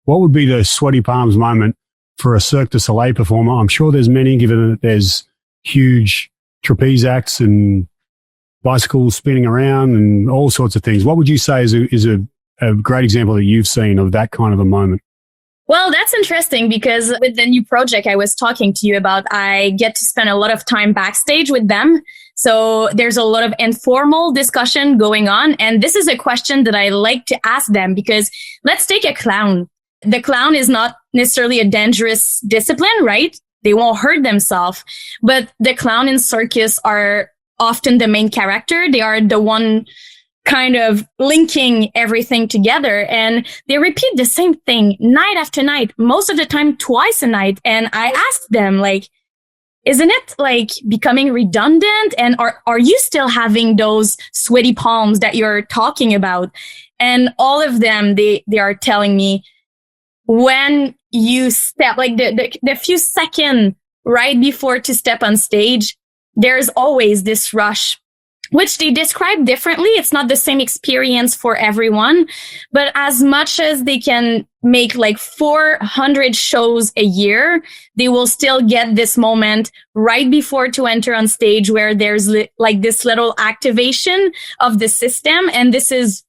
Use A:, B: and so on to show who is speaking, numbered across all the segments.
A: what would be the sweaty palms moment for a Cirque du Soleil performer? I'm sure there's many, given that there's huge trapeze acts and bicycles spinning around and all sorts of things. What would you say is a great example that you've seen of that kind of a moment?
B: Well, that's interesting because with the new project I was talking to you about, I get to spend a lot of time backstage with them. So there's a lot of informal discussion going on. And this is a question that I like to ask them because let's take a clown. The clown is not necessarily a dangerous discipline, right? They won't hurt themselves. But the clown in circus are often the main character. They are the one kind of linking everything together, and they repeat the same thing night after night, most of the time twice a night. And I asked them, like, isn't it like becoming redundant? And are you still having those sweaty palms that you're talking about? And all of them, they are telling me, when you step, like the few seconds right before to step on stage, there's always this rush, which they describe differently. It's not the same experience for everyone, but as much as they can make like 400 shows a year, they will still get this moment right before to enter on stage where there's like this little activation of the system. And this is,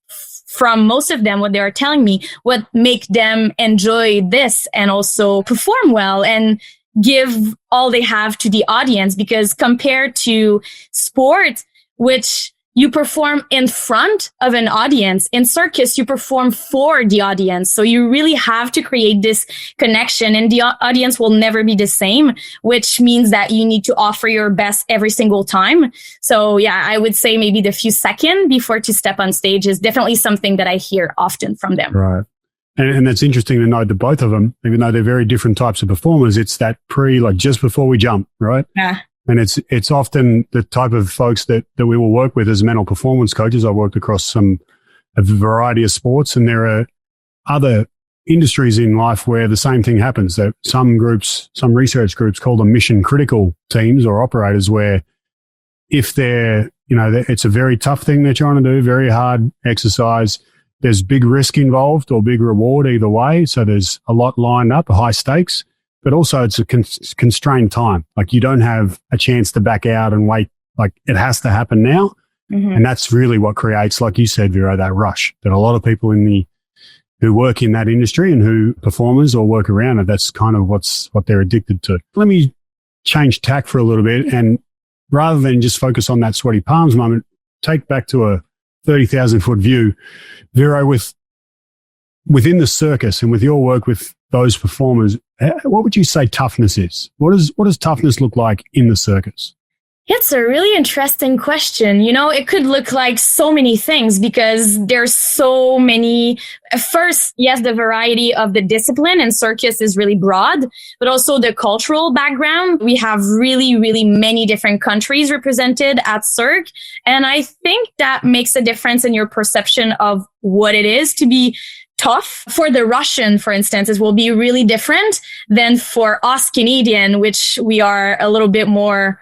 B: from most of them, what they are telling me, what make them enjoy this and also perform well and give all they have to the audience. Because compared to sport, which you perform in front of an audience, in circus, you perform for the audience. So you really have to create this connection, and the audience will never be the same, which means that you need to offer your best every single time. So yeah, I would say maybe the few seconds before to step on stage is definitely something that I hear often from them.
A: Right. And that's interesting to note that both of them, even though they're very different types of performers, it's that like just before we jump, right?
B: Yeah.
A: And it's often the type of folks that we will work with as mental performance coaches. I worked across a variety of sports, and there are other industries in life where the same thing happens. That some research groups call them mission critical teams or operators, where if they're, it's a very tough thing they're trying to do, very hard exercise, there's big risk involved or big reward either way. So there's a lot lined up, high stakes. But also it's a constrained time. Like you don't have a chance to back out and wait. Like it has to happen now. Mm-hmm. And that's really what creates, like you said, Vero, that rush that a lot of people who work in that industry and who performers or work around it, that's kind of what they're addicted to. Let me change tack for a little bit. And rather than just focus on that sweaty palms moment, take back to a 30,000 foot view. Vero, within the circus and with your work with those performers, what would you say toughness is? What does toughness look like in the circus?
B: It's a really interesting question. It could look like so many things because there's so many. First, yes, the variety of the discipline and circus is really broad, but also the cultural background. We have really, really many different countries represented at Cirque. And I think that makes a difference in your perception of what it is to be tough. For the Russian, for instance, it will be really different than for us Canadian, which we are a little bit more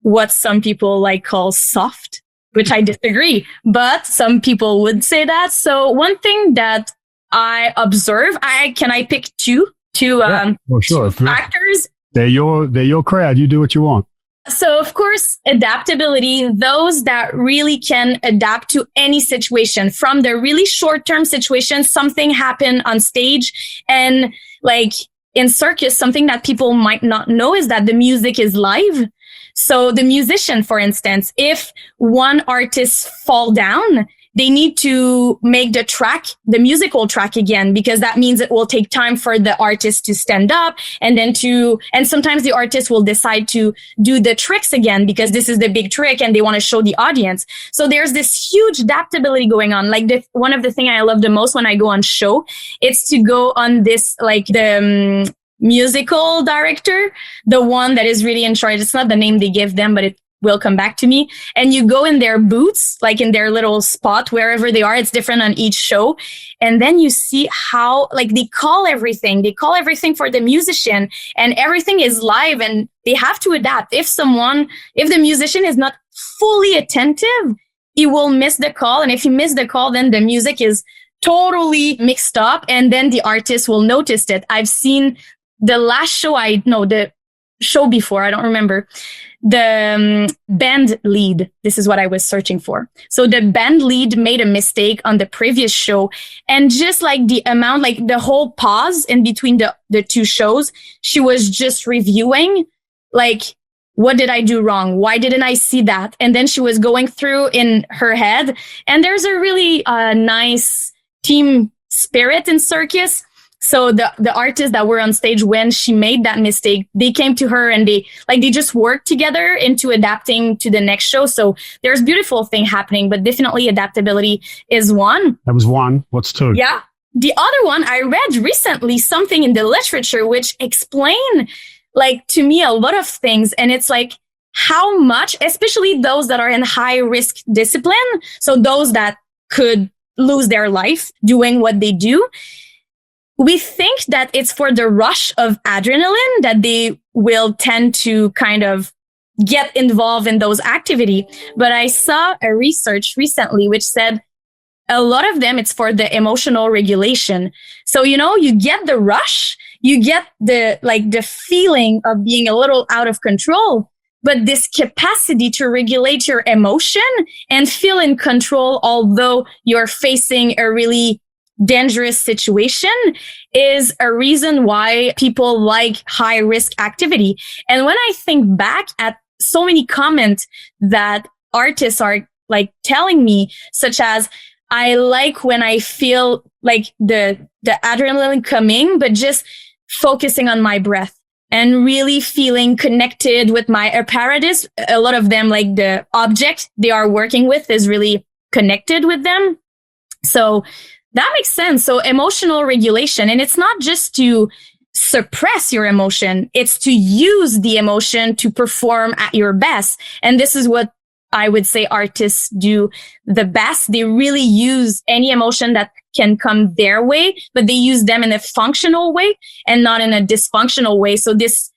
B: what some people call soft, which I disagree, but some people would say that. So one thing that I observe, can I pick two
A: sure.
B: factors?
A: They're your crowd. You do what you want.
B: So, of course, adaptability, those that really can adapt to any situation, from the really short-term situation, something happened on stage. And in circus, something that people might not know is that the music is live. So the musician, for instance, if one artist fall down, they need to make the musical track again, because that means it will take time for the artist to stand up and sometimes the artist will decide to do the tricks again because this is the big trick and they want to show the audience. So there's this huge adaptability going on. One of the things I love the most when I go on show, it's to go on this, the musical director, the one that is really in charge. It's not the name they give them, but it will come back to me. And you go in their booths, in their little spot, wherever they are. It's different on each show. And then you see how, they call everything. They call everything for the musician, and everything is live and they have to adapt. If the musician is not fully attentive, he will miss the call. And if he miss the call, then the music is totally mixed up. And then the artist will notice it. I've seen the last show, the show before, I don't remember, the band lead. This is what I was searching for. So the band lead made a mistake on the previous show. And just like the amount, like the whole pause in between the two shows, she was just reviewing, like, what did I do wrong? Why didn't I see that? And then she was going through in her head. And there's a really nice team spirit in Circus. So the artists that were on stage when she made that mistake, they came to her and they just worked together into adapting to the next show. So there's beautiful thing happening, but definitely adaptability is one.
A: That was one. What's two?
B: Yeah. The other one, I read recently something in the literature which explain like to me a lot of things. And it's like how much, especially those that are in high risk discipline. So those that could lose their life doing what they do. We think that it's for the rush of adrenaline that they will tend to kind of get involved in those activities. But I saw a research recently which said a lot of them, it's for the emotional regulation. So, you get the rush, you get the feeling of being a little out of control, but this capacity to regulate your emotion and feel in control, although you're facing a really dangerous situation, is a reason why people like high risk activity. And when I think back at so many comments that artists are like telling me, such as, I like when I feel like the adrenaline coming, but just focusing on my breath and really feeling connected with my apparatus. A lot of them, like the object they are working with is really connected with them. So that makes sense. So emotional regulation, and it's not just to suppress your emotion. It's to use the emotion to perform at your best. And this is what I would say artists do the best. They really use any emotion that can come their way, but they use them in a functional way and not in a dysfunctional way. So this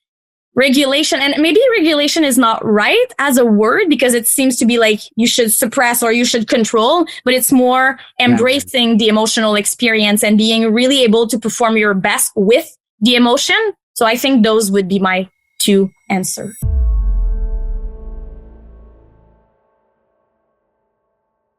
B: regulation, and maybe regulation is not right as a word because it seems to be like you should suppress or you should control, but it's more embracing the emotional experience and being really able to perform your best with the emotion. So I think those would be my two answers.